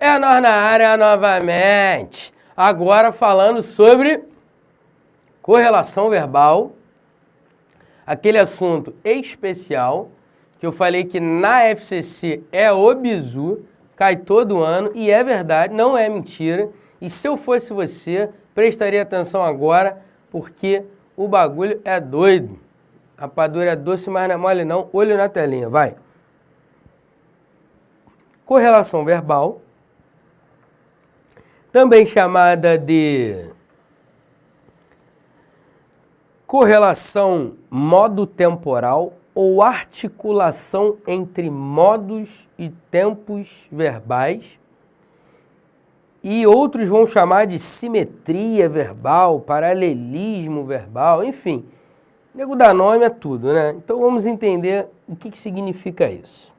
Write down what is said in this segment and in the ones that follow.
É nós na área novamente. Agora falando sobre correlação verbal, aquele assunto especial que eu falei que na FCC é o bizu, cai todo ano e é verdade, não é mentira. E se eu fosse você, prestaria atenção agora, porque o bagulho é doido. A rapadura é doce, mas não é mole não. Olho na telinha, vai. Correlação verbal, também chamada de correlação modo-temporal ou articulação entre modos e tempos verbais, e outros vão chamar de simetria verbal, paralelismo verbal, enfim, nego dá nome a tudo, né? Então vamos entender o que significa isso.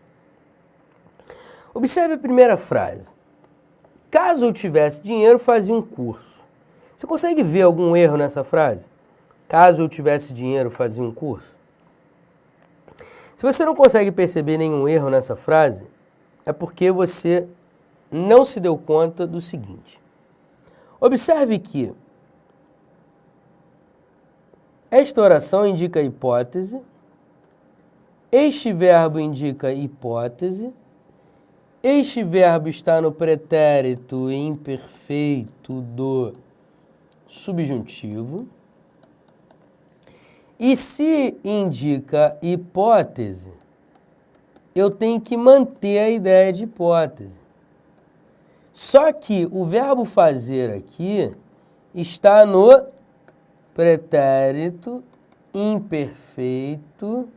Observe a primeira frase. Caso eu tivesse dinheiro, fazia um curso. Você consegue ver algum erro nessa frase? Caso eu tivesse dinheiro, fazia um curso? Se você não consegue perceber nenhum erro nessa frase, é porque você não se deu conta do seguinte. Observe que esta oração indica hipótese, este verbo indica hipótese, este verbo está no pretérito imperfeito do subjuntivo. E se indica hipótese, eu tenho que manter a ideia de hipótese. Só que o verbo fazer aqui está no pretérito imperfeito,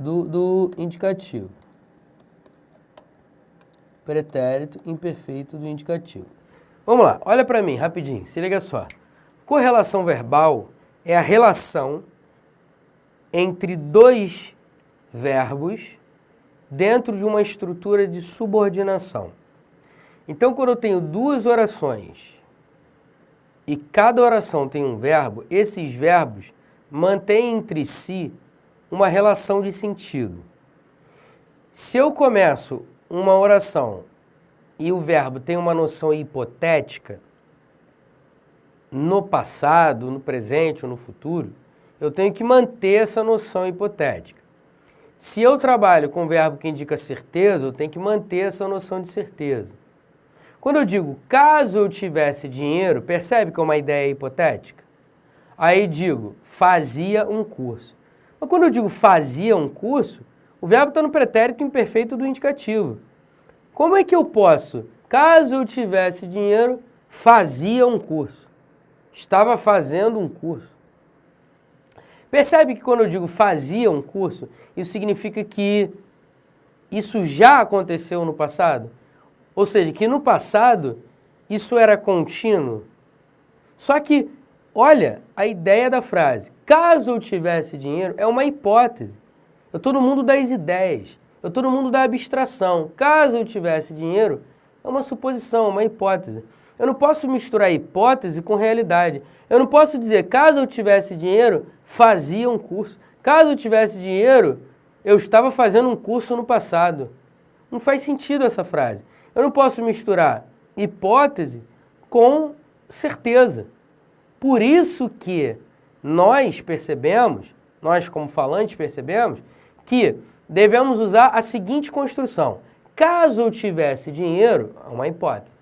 do indicativo. Pretérito imperfeito do indicativo. Vamos lá, olha para mim, rapidinho, se liga só. Correlação verbal é a relação entre dois verbos dentro de uma estrutura de subordinação. Então, quando eu tenho duas orações e cada oração tem um verbo, esses verbos mantêm entre si uma relação de sentido. Se eu começo uma oração e o verbo tem uma noção hipotética, no passado, no presente ou no futuro, eu tenho que manter essa noção hipotética. Se eu trabalho com um verbo que indica certeza, eu tenho que manter essa noção de certeza. Quando eu digo, caso eu tivesse dinheiro, percebe que é uma ideia hipotética? Aí digo, fazia um curso. Mas quando eu digo fazia um curso, o verbo está no pretérito imperfeito do indicativo. Como é que eu posso, caso eu tivesse dinheiro, fazia um curso? Estava fazendo um curso. Percebe que quando eu digo fazia um curso, isso significa que isso já aconteceu no passado? Ou seja, que no passado isso era contínuo. Só que, olha, a ideia da frase, caso eu tivesse dinheiro, é uma hipótese. Eu estou no mundo das ideias, eu estou no mundo da abstração. Caso eu tivesse dinheiro, é uma suposição, uma hipótese. Eu não posso misturar hipótese com realidade. Eu não posso dizer, caso eu tivesse dinheiro, fazia um curso. Caso eu tivesse dinheiro, eu estava fazendo um curso no passado. Não faz sentido essa frase. Eu não posso misturar hipótese com certeza. Por isso que nós percebemos, nós como falantes percebemos, que devemos usar a seguinte construção. Caso eu tivesse dinheiro, é uma hipótese,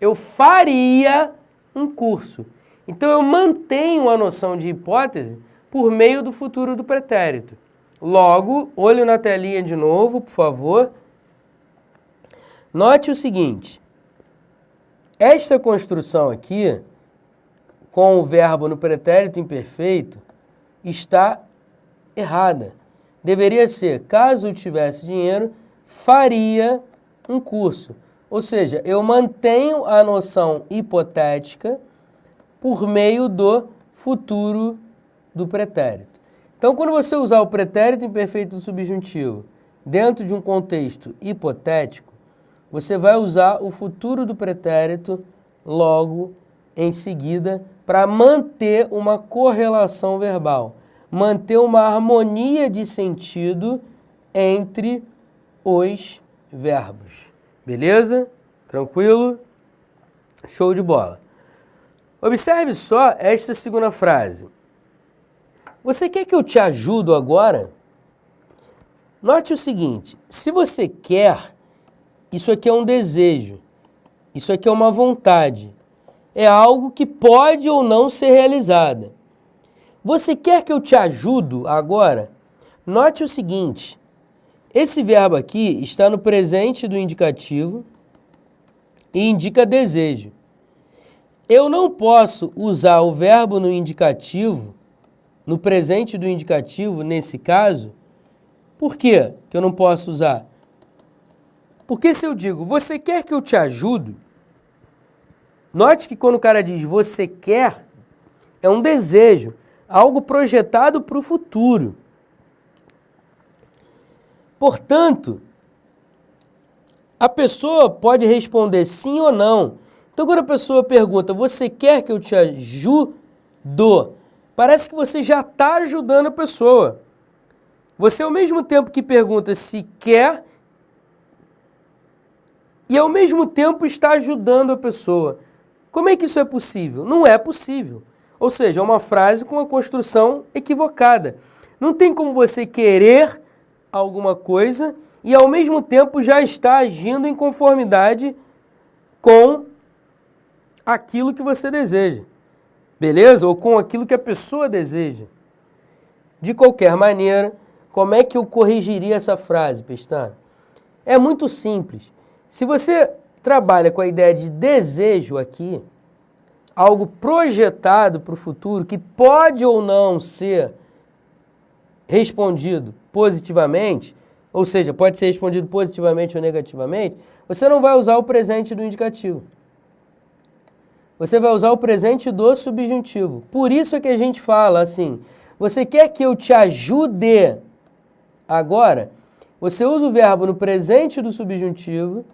eu faria um curso. Então eu mantenho a noção de hipótese por meio do futuro do pretérito. Logo, olho na telinha de novo, por favor. Note o seguinte, esta construção aqui, com o verbo no pretérito imperfeito, está errada. Deveria ser, caso eu tivesse dinheiro, faria um curso. Ou seja, eu mantenho a noção hipotética por meio do futuro do pretérito. Então, quando você usar o pretérito imperfeito do subjuntivo dentro de um contexto hipotético, você vai usar o futuro do pretérito logo em seguida para manter uma correlação verbal. manter uma harmonia de sentido entre os verbos. Beleza? Tranquilo? Show de bola. Observe só esta segunda frase. Você quer que eu te ajude agora? Note o seguinte, se você quer, isso aqui é um desejo, isso aqui é uma vontade, é algo que pode ou não ser realizada. Você quer que eu te ajude agora? Note o seguinte, esse verbo aqui está no presente do indicativo e indica desejo. Eu não posso usar o verbo no indicativo, no presente do indicativo, nesse caso. Por quê que eu não posso usar? Porque se eu digo, você quer que eu te ajude? Note que quando o cara diz você quer, é um desejo, algo projetado para o futuro. Portanto, a pessoa pode responder sim ou não. Então, quando a pessoa pergunta, você quer que eu te ajude? Parece que você já está ajudando a pessoa. Você, ao mesmo tempo que pergunta se quer, e ao mesmo tempo está ajudando a pessoa. Como é que isso é possível? Não é possível. Ou seja, é uma frase com uma construção equivocada. Não tem como você querer alguma coisa e ao mesmo tempo já está agindo em conformidade com aquilo que você deseja. Beleza? Ou com aquilo que a pessoa deseja. De qualquer maneira, como é que eu corrigiria essa frase, Pestana? É muito simples. Se você trabalha com a ideia de desejo aqui, algo projetado para o futuro, que pode ou não ser respondido positivamente, ou seja, pode ser respondido positivamente ou negativamente, você não vai usar o presente do indicativo. Você vai usar o presente do subjuntivo. Por isso é que a gente fala assim, você quer que eu te ajude agora? Você usa o verbo no presente do subjuntivo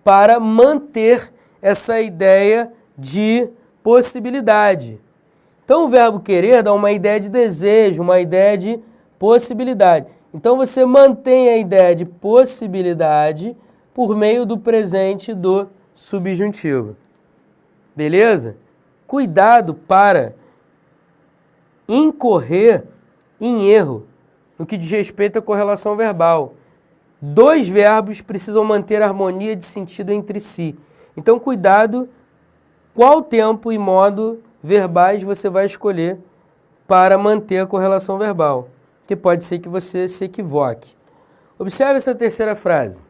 para manter essa ideia de possibilidade. Então, o verbo querer dá uma ideia de desejo, uma ideia de possibilidade. Então, você mantém a ideia de possibilidade por meio do presente do subjuntivo. Beleza? Cuidado para incorrer em erro no que diz respeito à correlação verbal. Dois verbos precisam manter a harmonia de sentido entre si. Então, cuidado qual tempo e modo verbais você vai escolher para manter a correlação verbal, que pode ser que você se equivoque. Observe essa terceira frase.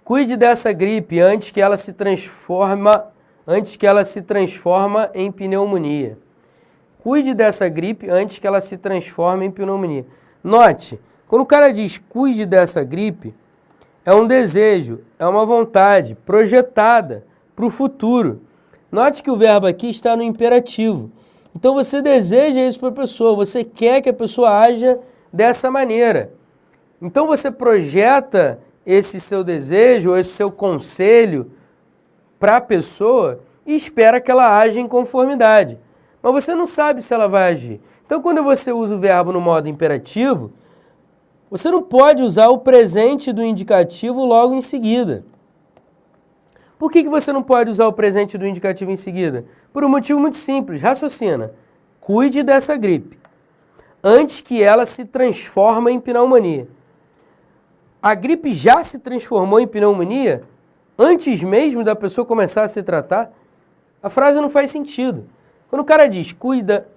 Cuide dessa gripe antes que ela se transforma em pneumonia. Cuide dessa gripe antes que ela se transforme em pneumonia. Note, quando o cara diz cuide dessa gripe, é um desejo, é uma vontade projetada para o futuro. Note que o verbo aqui está no imperativo. Então você deseja isso para a pessoa, você quer que a pessoa haja dessa maneira. Então você projeta esse seu desejo, esse seu conselho para a pessoa e espera que ela haja em conformidade. Mas você não sabe se ela vai agir. Então, quando você usa o verbo no modo imperativo, você não pode usar o presente do indicativo logo em seguida. Por que você não pode usar o presente do indicativo em seguida? Por um motivo muito simples. Raciocina. Cuide dessa gripe antes que ela se transforme em pneumonia. A gripe já se transformou em pneumonia antes mesmo da pessoa começar a se tratar? A frase não faz sentido. Quando o cara diz,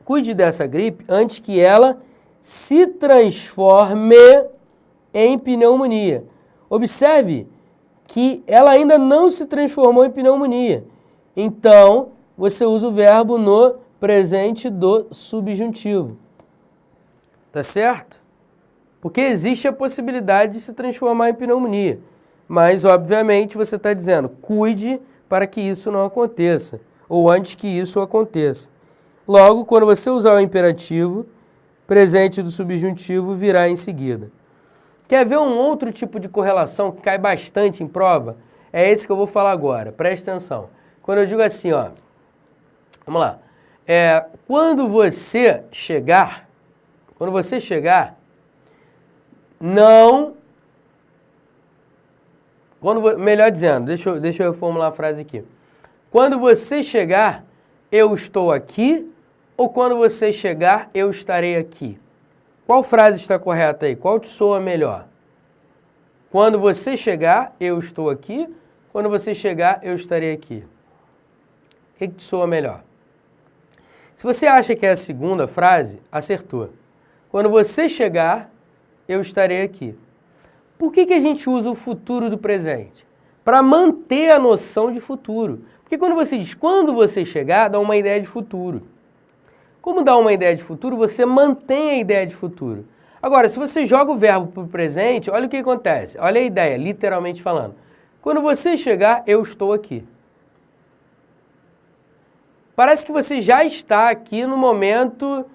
cuide dessa gripe antes que ela se transforme em pneumonia. Observe que ela ainda não se transformou em pneumonia. Então, você usa o verbo no presente do subjuntivo. Tá certo? Porque existe a possibilidade de se transformar em pneumonia. Mas, obviamente, você está dizendo, cuide para que isso não aconteça. Ou antes que isso aconteça. Logo, quando você usar o imperativo, presente do subjuntivo virá em seguida. Quer ver um outro tipo de correlação que cai bastante em prova? É esse que eu vou falar agora, presta atenção. Quando eu digo assim, ó, vamos lá, Quando você chegar, não... melhor dizendo, deixa eu formular a frase aqui. Quando você chegar, eu estou aqui, ou quando você chegar, eu estarei aqui? Qual frase está correta aí? Qual te soa melhor? Quando você chegar, eu estou aqui. Quando você chegar, eu estarei aqui. O que te soa melhor? Se você acha que é a segunda frase, acertou. Quando você chegar, eu estarei aqui. Por que a gente usa o futuro do presente? Para manter a noção de futuro. Porque quando você diz quando você chegar, dá uma ideia de futuro. Como dá uma ideia de futuro, você mantém a ideia de futuro. Agora, se você joga o verbo para o presente, olha o que acontece. Olha a ideia, literalmente falando. Quando você chegar, eu estou aqui. Parece que você já está aqui no momento,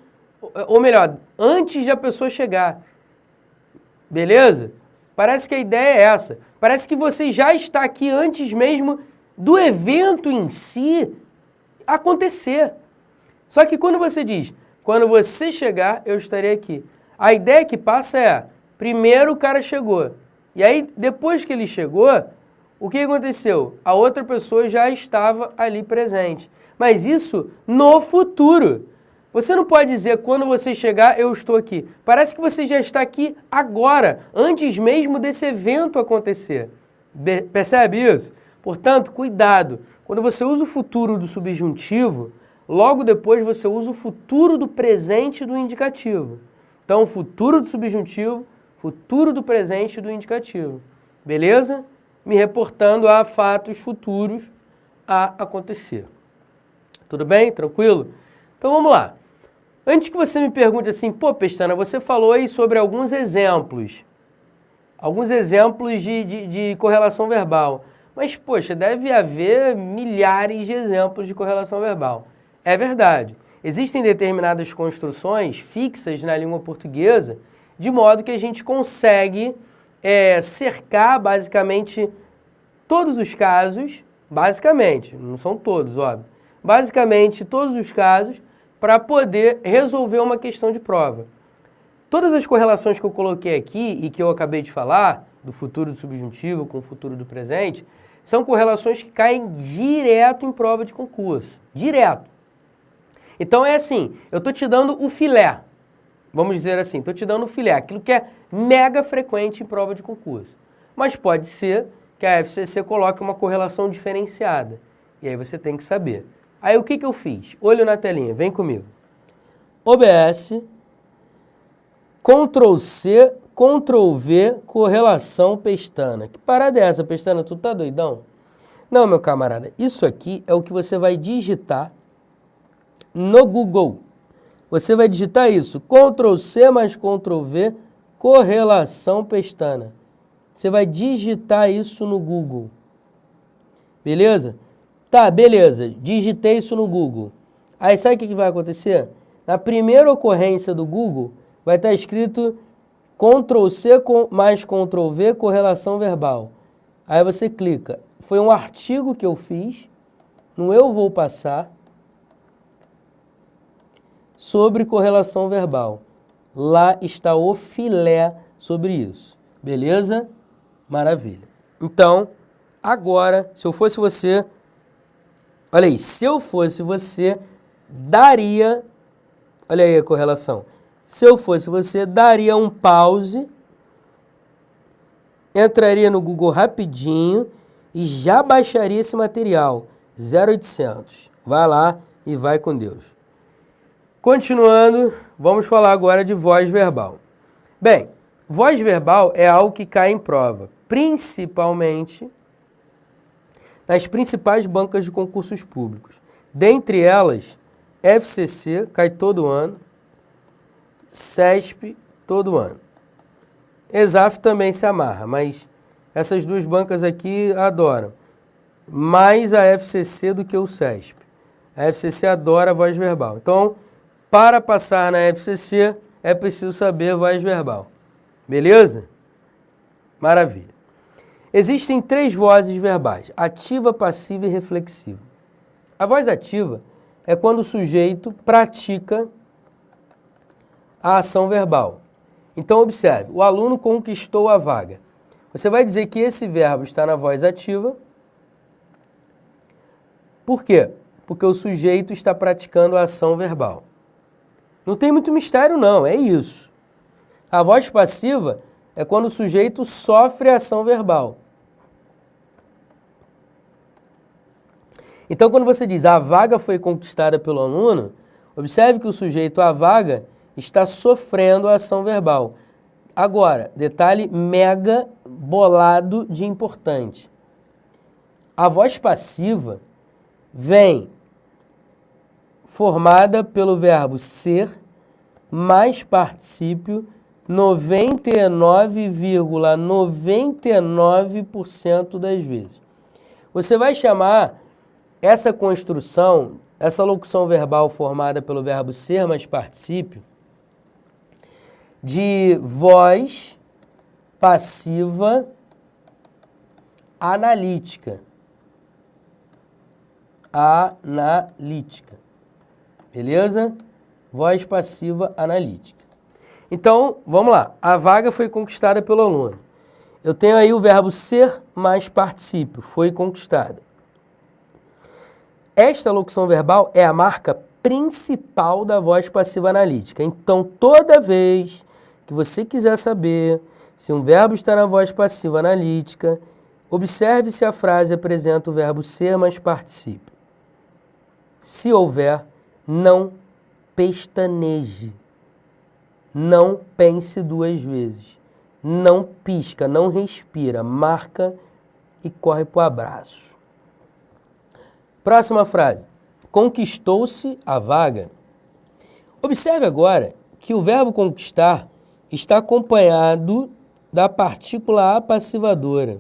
ou melhor, antes de a pessoa chegar. Beleza? Parece que a ideia é essa. Parece que você já está aqui antes mesmo do evento em si acontecer. Só que quando você diz, quando você chegar, eu estarei aqui. A ideia que passa é, primeiro o cara chegou. E aí, depois que ele chegou, o que aconteceu? A outra pessoa já estava ali presente. Mas isso no futuro. Você não pode dizer, quando você chegar, eu estou aqui. Parece que você já está aqui agora, antes mesmo desse evento acontecer. Percebe isso? Portanto, cuidado. Quando você usa o futuro do subjuntivo, logo depois você usa o futuro do presente do indicativo. Então, futuro do subjuntivo, futuro do presente do indicativo. Beleza? Me reportando a fatos futuros a acontecer. Tudo bem? Tranquilo? Então, vamos lá. Antes que você me pergunte assim, pô, Pestana, você falou aí sobre alguns exemplos de correlação verbal. Mas, poxa, deve haver milhares de exemplos de correlação verbal. É verdade. Existem determinadas construções fixas na língua portuguesa, de modo que a gente consegue cercar basicamente todos os casos, basicamente, não são todos, óbvio, basicamente todos os casos para poder resolver uma questão de prova. Todas as correlações que eu coloquei aqui e que eu acabei de falar, do futuro do subjuntivo com o futuro do presente, são correlações que caem direto em prova de concurso. Direto. Então é assim, eu estou te dando o filé, vamos dizer assim, estou te dando o filé, aquilo que é mega frequente em prova de concurso. Mas pode ser que a FCC coloque uma correlação diferenciada, e aí você tem que saber. Aí o que eu fiz? Olho na telinha, vem comigo. OBS, Ctrl+C, Ctrl+V, correlação Pestana. Que parada é essa, Pestana? Tu tá doidão? Não, meu camarada, isso aqui é o que você vai digitar no Google. Você vai digitar isso, Ctrl+C mais Ctrl+V, correlação Pestana. Você vai digitar isso no Google. Beleza? Tá, beleza. Digitei isso no Google. Aí sabe o que vai acontecer? Na primeira ocorrência do Google, vai estar escrito Ctrl+C mais Ctrl+V, correlação verbal. Aí você clica. Foi um artigo que eu fiz, no Eu Vou Passar, sobre correlação verbal. Lá está o filé sobre isso. Beleza? Maravilha. Então, agora, se eu fosse você... Olha aí, se eu fosse você, daria... Olha aí a correlação. Se eu fosse você, daria um pause, entraria no Google rapidinho e já baixaria esse material. 0800. Vai lá e vai com Deus. Continuando, vamos falar agora de voz verbal. Bem, voz verbal é algo que cai em prova, principalmente nas principais bancas de concursos públicos. Dentre elas, FCC cai todo ano, CESP todo ano. ESAF também se amarra, mas essas duas bancas aqui adoram. Mais a FCC do que o CESP. A FCC adora a voz verbal. Então, para passar na FCC, é preciso saber voz verbal. Beleza? Maravilha. Existem 3 vozes verbais, ativa, passiva e reflexiva. A voz ativa é quando o sujeito pratica a ação verbal. Então, observe, o aluno conquistou a vaga. Você vai dizer que esse verbo está na voz ativa. Por quê? Porque o sujeito está praticando a ação verbal. Não tem muito mistério, não, é isso. A voz passiva é quando o sujeito sofre a ação verbal. Então, quando você diz a vaga foi conquistada pelo aluno, observe que o sujeito a vaga está sofrendo a ação verbal. Agora, detalhe mega bolado de importante. A voz passiva vem formada pelo verbo ser mais particípio 99,99% das vezes. Você vai chamar essa construção, essa locução verbal formada pelo verbo ser mais particípio, de voz passiva analítica. Analítica. Beleza? Voz passiva analítica. Então, vamos lá. A vaga foi conquistada pelo aluno. Eu tenho aí o verbo ser mais particípio. Foi conquistada. Esta locução verbal é a marca principal da voz passiva analítica. Então, toda vez que você quiser saber se um verbo está na voz passiva analítica, observe se a frase apresenta o verbo ser mais particípio. Se houver, não pestaneje. Não pense duas vezes. Não pisca, não respira. Marca e corre para o abraço. Próxima frase. Conquistou-se a vaga. Observe agora que o verbo conquistar está acompanhado da partícula apassivadora.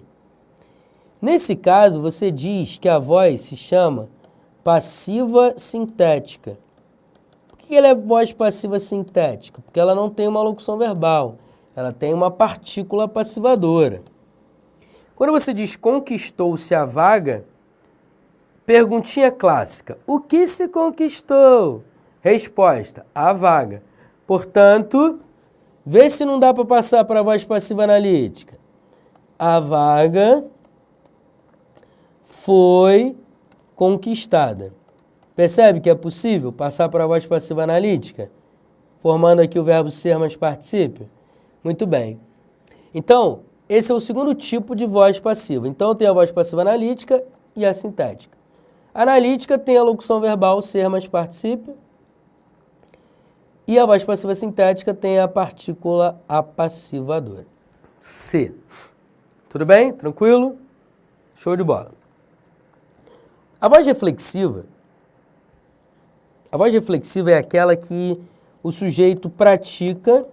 Nesse caso, você diz que a voz se chama passiva sintética. Por que ela é voz passiva sintética? Porque ela não tem uma locução verbal, ela tem uma partícula passivadora. Quando você diz conquistou-se a vaga, perguntinha clássica: o que se conquistou? Resposta: a vaga. Portanto, vê se não dá para passar para a voz passiva analítica. A vaga foi conquistada. Percebe que é possível passar para a voz passiva analítica? Formando aqui o verbo ser mais particípio? Muito bem. Então, esse é o segundo tipo de voz passiva. Então, tem a voz passiva analítica e a sintética. A analítica tem a locução verbal ser mais particípio. E a voz passiva sintética tem a partícula apassivadora. C. Tudo bem? Tranquilo? Show de bola. A voz reflexiva é aquela que o sujeito pratica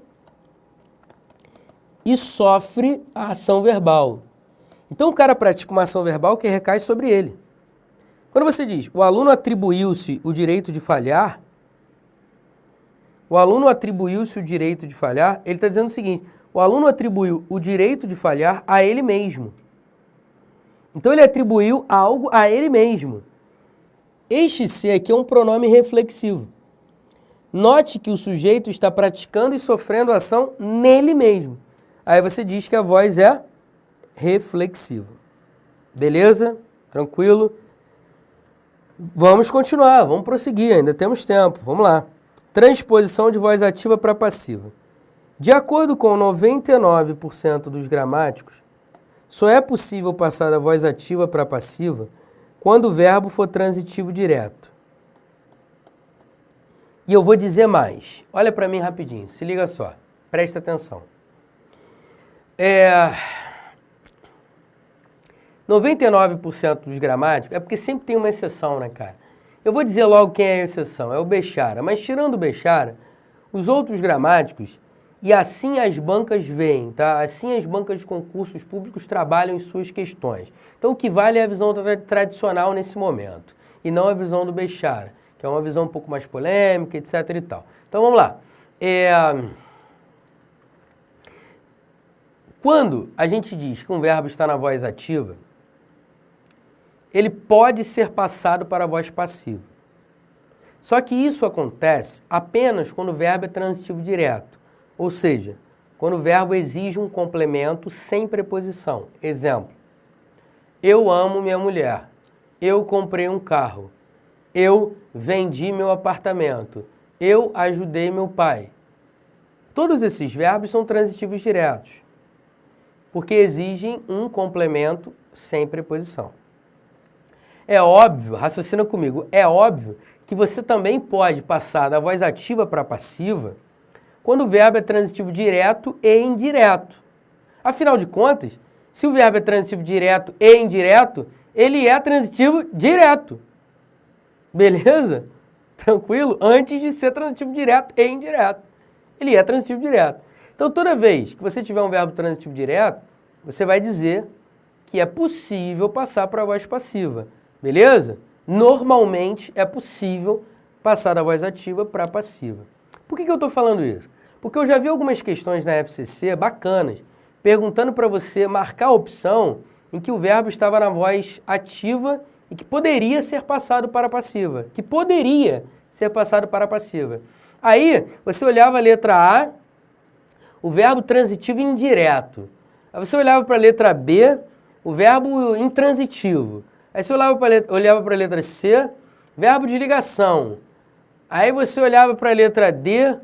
e sofre a ação verbal. Então o cara pratica uma ação verbal que recai sobre ele. Quando você diz, o aluno atribuiu-se o direito de falhar, ele está dizendo o seguinte: o aluno atribuiu o direito de falhar a ele mesmo. Então ele atribuiu algo a ele mesmo. Este ser aqui é um pronome reflexivo. Note que o sujeito está praticando e sofrendo a ação nele mesmo. Aí você diz que a voz é reflexiva. Beleza? Tranquilo? Vamos continuar, vamos prosseguir, ainda temos tempo. Vamos lá. Transposição de voz ativa para passiva. De acordo com 99% dos gramáticos, só é possível passar da voz ativa para passiva quando o verbo for transitivo direto. E eu vou dizer mais. Olha para mim rapidinho, se liga só, presta atenção. 99% dos gramáticos, é porque sempre tem uma exceção, né, cara? Eu vou dizer logo quem é a exceção, é o Bechara. Mas tirando o Bechara, os outros gramáticos, e assim as bancas veem, tá? Assim as bancas de concursos públicos trabalham em suas questões. Então o que vale é a visão tradicional nesse momento, e não a visão do Bechara, que é uma visão um pouco mais polêmica, etc. e tal. Então vamos lá. Quando a gente diz que um verbo está na voz ativa, ele pode ser passado para a voz passiva. Só que isso acontece apenas quando o verbo é transitivo direto, ou seja, quando o verbo exige um complemento sem preposição. Exemplo, eu amo minha mulher, eu comprei um carro, eu vendi meu apartamento, eu ajudei meu pai. Todos esses verbos são transitivos diretos, porque exigem um complemento sem preposição. É óbvio, raciocina comigo, é óbvio que você também pode passar da voz ativa para passiva quando o verbo é transitivo direto e indireto. Afinal de contas, se o verbo é transitivo direto e indireto, ele é transitivo direto. Beleza? Tranquilo? Antes de ser transitivo direto e indireto. Ele é transitivo direto. Então, toda vez que você tiver um verbo transitivo direto, você vai dizer que é possível passar para a voz passiva. Beleza? Normalmente é possível passar da voz ativa para a passiva. Por que eu estou falando isso? Porque eu já vi algumas questões na FCC bacanas, perguntando para você marcar a opção em que o verbo estava na voz ativa e que poderia ser passado para a passiva. Que poderia ser passado para a passiva. Aí, você olhava a letra A, o verbo transitivo indireto. Aí você olhava para a letra B, o verbo intransitivo. Aí você olhava para a letra C, verbo de ligação. Aí você olhava para a letra D,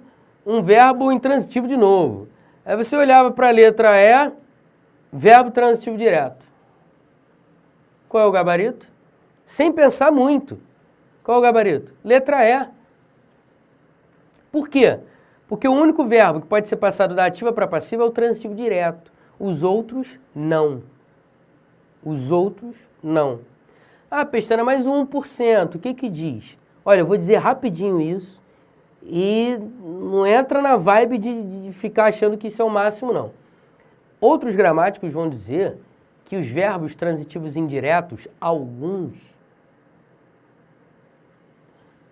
um verbo intransitivo de novo. Aí você olhava para a letra E, verbo transitivo direto. Qual é o gabarito? Sem pensar muito. Qual é o gabarito? Letra E. Por quê? Porque o único verbo que pode ser passado da ativa para a passiva é o transitivo direto. Os outros, não. Os outros, não. Ah, Pestana, mais 1%. O que diz? Olha, eu vou dizer rapidinho isso e não entra na vibe de ficar achando que isso é o máximo, não. Outros gramáticos vão dizer que os verbos transitivos indiretos, alguns,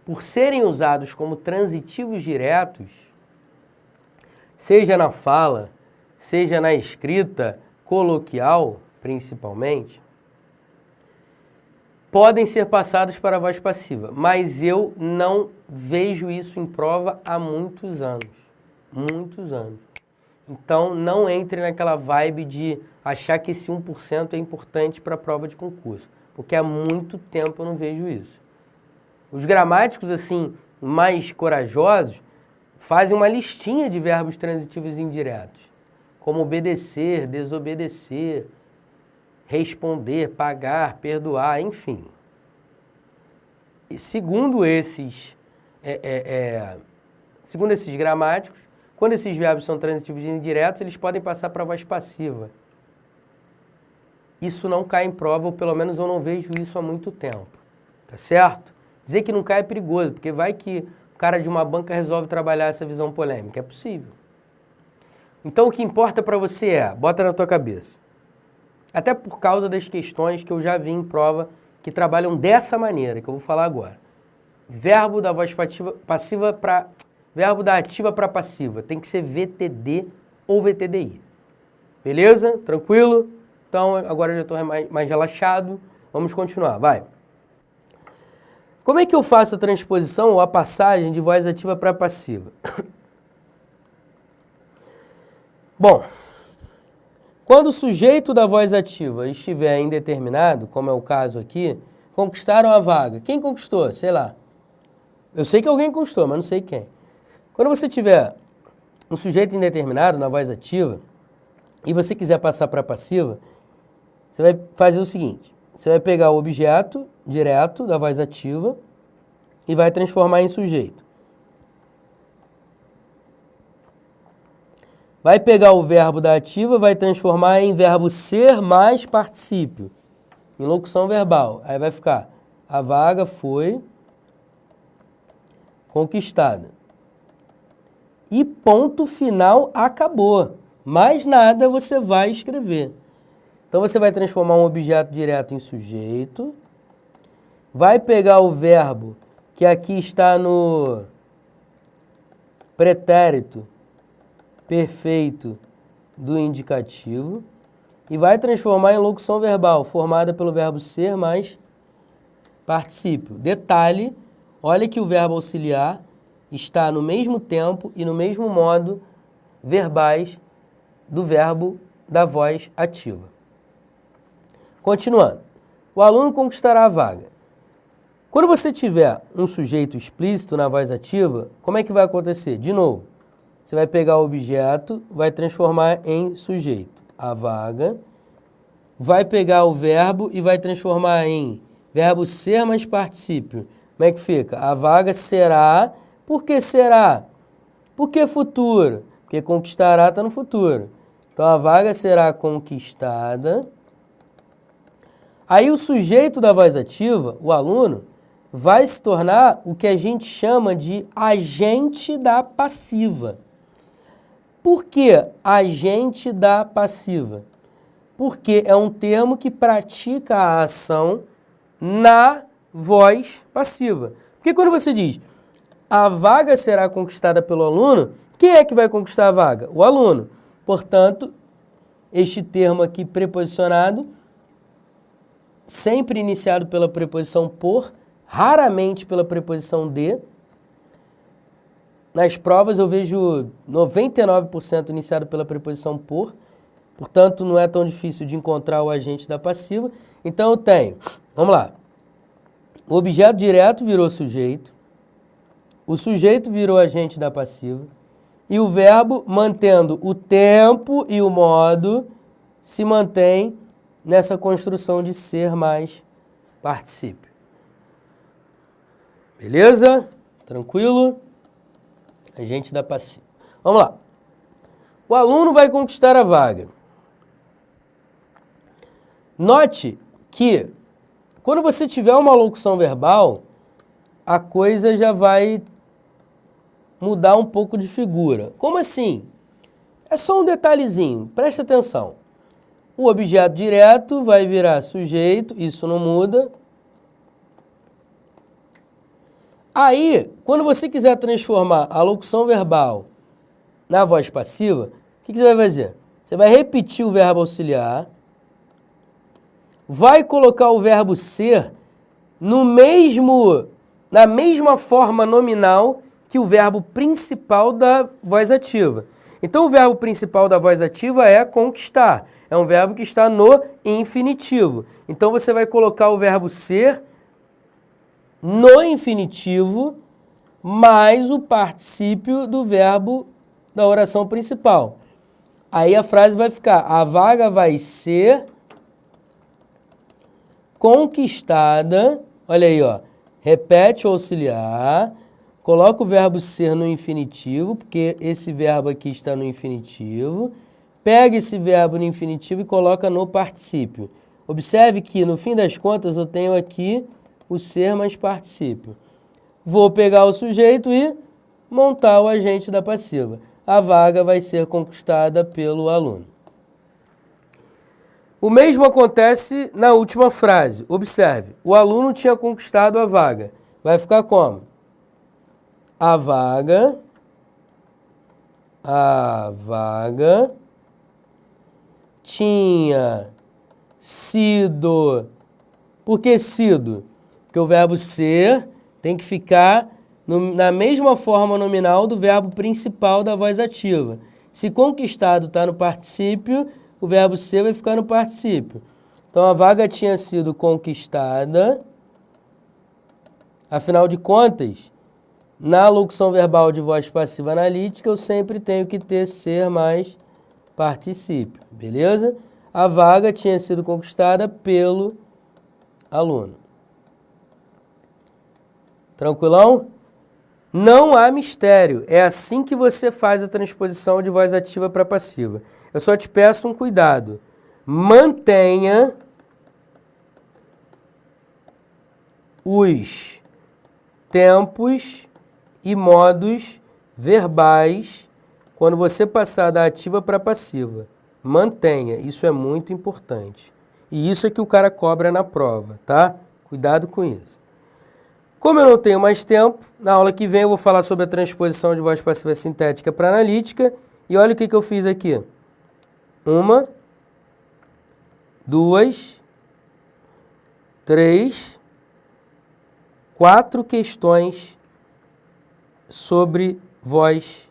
por serem usados como transitivos diretos, seja na fala, seja na escrita coloquial, principalmente, podem ser passados para a voz passiva, mas eu não vejo isso em prova há muitos anos. Muitos anos. Então, não entre naquela vibe de achar que esse 1% é importante para a prova de concurso, porque há muito tempo eu não vejo isso. Os gramáticos, assim, mais corajosos, fazem uma listinha de verbos transitivos indiretos, como obedecer, desobedecer, responder, pagar, perdoar, enfim. E segundo esses gramáticos, quando esses verbos são transitivos indiretos, eles podem passar para a voz passiva. Isso não cai em prova, ou pelo menos eu não vejo isso há muito tempo. Tá certo? Dizer que não cai é perigoso, porque vai que o cara de uma banca resolve trabalhar essa visão polêmica. É possível. Então, o que importa para você é, bota na tua cabeça, até por causa das questões que eu já vi em prova que trabalham dessa maneira, que eu vou falar agora. Verbo da voz passiva para... Verbo da ativa para passiva. Tem que ser VTD ou VTDI. Beleza? Tranquilo? Então, agora eu já estou mais relaxado. Vamos continuar. Vai. Como é que eu faço a transposição ou a passagem de voz ativa para passiva? Bom... Quando o sujeito da voz ativa estiver indeterminado, como é o caso aqui, conquistaram a vaga. Quem conquistou? Sei lá. Eu sei que alguém conquistou, mas não sei quem. Quando você tiver um sujeito indeterminado na voz ativa e você quiser passar para a passiva, você vai fazer o seguinte. Você vai pegar o objeto direto da voz ativa e vai transformar em sujeito. Vai pegar o verbo da ativa, vai transformar em verbo ser mais particípio, em locução verbal. Aí vai ficar, a vaga foi conquistada. E ponto final, acabou. Mais nada você vai escrever. Então você vai transformar um objeto direto em sujeito, vai pegar o verbo que aqui está no pretérito perfeito do indicativo e vai transformar em locução verbal, formada pelo verbo ser mais particípio. Detalhe, Olha que o verbo auxiliar está no mesmo tempo e no mesmo modo verbais do verbo da voz ativa. Continuando. O aluno conquistará a vaga. Quando você tiver um sujeito explícito na voz ativa, como é que vai acontecer? De novo, você vai pegar o objeto, vai transformar em sujeito. A vaga. Vai pegar o verbo e vai transformar em verbo ser mais particípio. Como é que fica? A vaga será. Por que será? Por que futuro? Porque conquistará está no futuro. Então, a vaga será conquistada. Aí, o sujeito da voz ativa, o aluno, vai se tornar o que a gente chama de agente da passiva. Por que agente da passiva? Porque é um termo que pratica a ação na voz passiva. Porque quando você diz a vaga será conquistada pelo aluno, quem é que vai conquistar a vaga? O aluno. Portanto, este termo aqui preposicionado, sempre iniciado pela preposição por, raramente pela preposição de. Nas provas eu vejo 99% iniciado pela preposição por, portanto não é tão difícil de encontrar o agente da passiva. Então eu tenho, vamos lá, o objeto direto virou sujeito, o sujeito virou agente da passiva e o verbo, mantendo o tempo e o modo, se mantém nessa construção de ser mais particípio. Beleza? Tranquilo? Agente da passiva. Vamos lá. O aluno vai conquistar a vaga. Note que, quando você tiver uma locução verbal, a coisa já vai mudar um pouco de figura. Como assim? É só um detalhezinho, presta atenção. O objeto direto vai virar sujeito, isso não muda. Aí, quando você quiser transformar a locução verbal na voz passiva, o que você vai fazer? Você vai repetir o verbo auxiliar, vai colocar o verbo ser na mesma forma nominal que o verbo principal da voz ativa. Então, o verbo principal da voz ativa é conquistar. É um verbo que está no infinitivo. Então, você vai colocar o verbo ser no infinitivo mais o particípio do verbo da oração principal. Aí a frase vai ficar: a vaga vai ser conquistada. Olha aí, ó. Repete o auxiliar, coloca o verbo ser no infinitivo, porque esse verbo aqui está no infinitivo. Pega esse verbo no infinitivo e coloca no particípio. Observe que, no fim das contas, eu tenho aqui o ser mais particípio. Vou pegar o sujeito e montar o agente da passiva. A vaga vai ser conquistada pelo aluno. O mesmo acontece na última frase. Observe, o aluno tinha conquistado a vaga. Vai ficar como? A vaga tinha sido. Por que sido? Porque o verbo ser tem que ficar na mesma forma nominal do verbo principal da voz ativa. Se conquistado está no particípio, o verbo ser vai ficar no particípio. Então, a vaga tinha sido conquistada. Afinal de contas, na locução verbal de voz passiva analítica, eu sempre tenho que ter ser mais particípio. Beleza? A vaga tinha sido conquistada pelo aluno. Tranquilão? Não há mistério. É assim que você faz a transposição de voz ativa para passiva. Eu só te peço um cuidado. Mantenha os tempos e modos verbais quando você passar da ativa para passiva. Mantenha. Isso é muito importante. E isso é que o cara cobra na prova, tá? Cuidado com isso. Como eu não tenho mais tempo, na aula que vem eu vou falar sobre a transposição de voz passiva sintética para analítica. E olha o que eu fiz aqui. 1, 2, 3, 4 questões sobre voz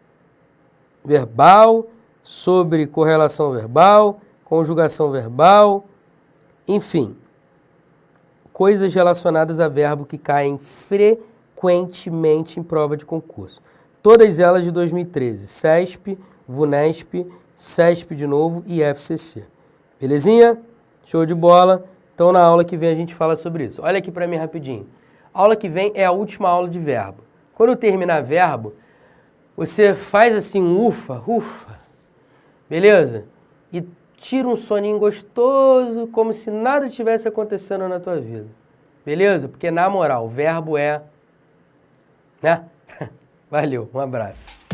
verbal, sobre correlação verbal, conjugação verbal, enfim, coisas relacionadas a verbo que caem frequentemente em prova de concurso. Todas elas de 2013, CESP, VUNESP, CESP de novo e FCC. Belezinha? Show de bola. Então na aula que vem a gente fala sobre isso. Olha aqui para mim rapidinho. A aula que vem é a última aula de verbo. Quando terminar verbo, você faz assim um ufa, beleza? E tira um soninho gostoso, como se nada tivesse acontecendo na tua vida. Beleza? Porque na moral, verbo é... né? Valeu, um abraço.